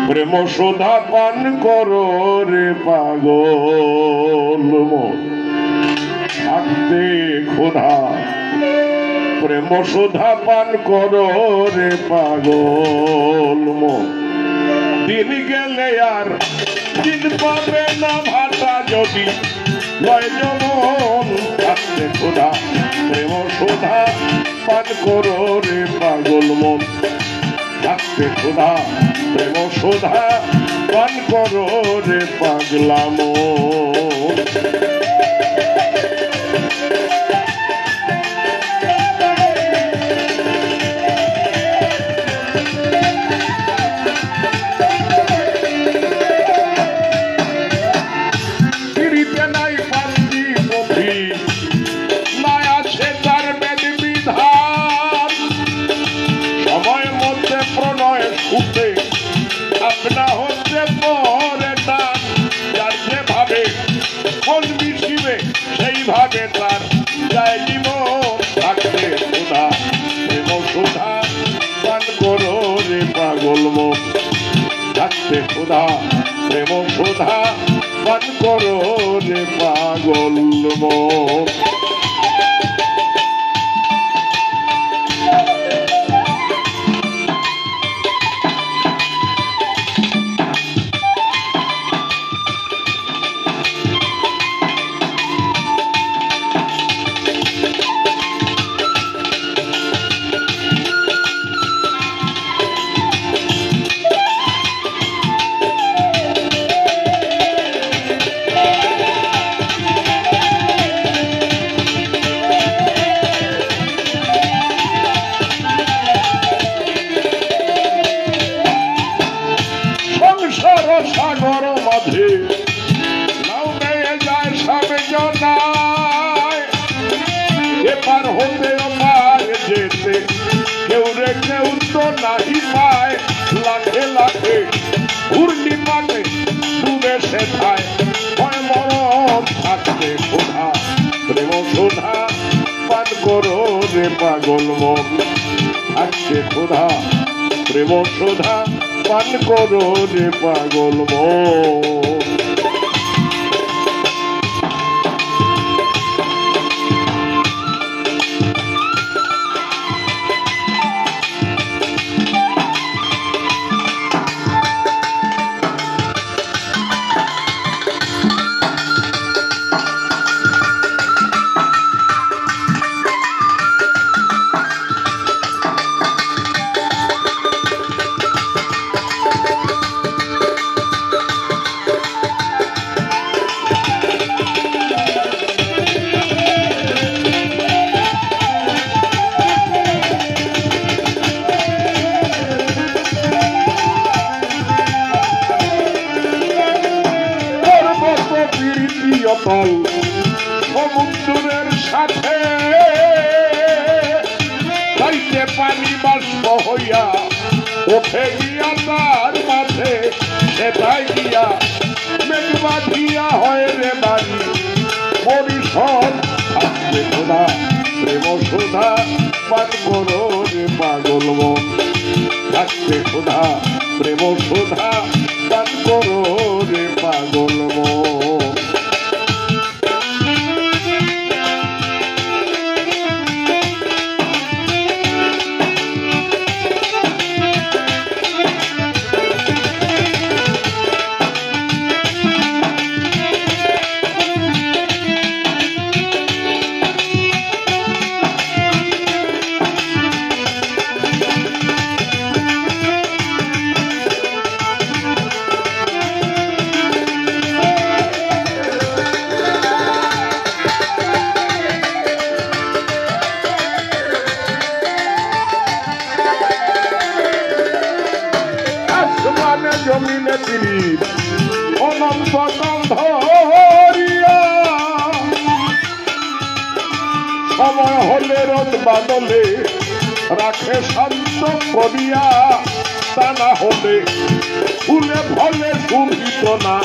প্রেম সুধা পান করো রে পাগল মন থাকতে ক্ষুধা প্রেম সুধা পান করো রে পাগল মন দিন গেলে আর দিন পাবে না ভাতা যদি লয় যমন থাকতে ক্ষুধা প্রেম সুধা পান করো রে পাগল মন থাকতে ক্ষুধা প্রেম সুধা পান করো রে পাগলা মন আপনা হচ্ছে পরে তার যার যেভাবে মন মিশিবে সেইভাবে তার যায় জীবন থাকতে সুধা প্রেম সুধা পান করো রে পাগল মন থাকতে সুধা প্রেম সুধা পান করো রে পাগল মন সাগর মাঝে নাও নিয়ে যায় সব জনায় এপার হতে ওপার যেতে কেউ রে কেউ তো নাহি পায় লাখে লাখে পূর্ণিমাতে ডুবে সে খায় ভয় মরণ থাকতে ক্ষুধা প্রেম সুধা পান করো রে পাগল মন থাকতে ক্ষুধা প্রেম সুধা পান করো রে পাগল মন সমুদ্রের সাথে যাইতে পানি বাষ্প হইয়া ওঠে গিয়া তার মাঝে সেটাই গিয়া মেঘ বাঁধিয়া হয় রে বাড়ি পরিসর থাকতে ক্ষুধা প্রেম সুধা পান করো রে পাগল মন থাকতে ক্ষুধা প্রেম সুধা পান করো রে পাগল মন জমিনে তিনি অনন্ত ধরিয়া সময় হলে রোদ বাদলে রাখে শান্ত করিয়া তা না হলে ফুলে ফলে সুবিত না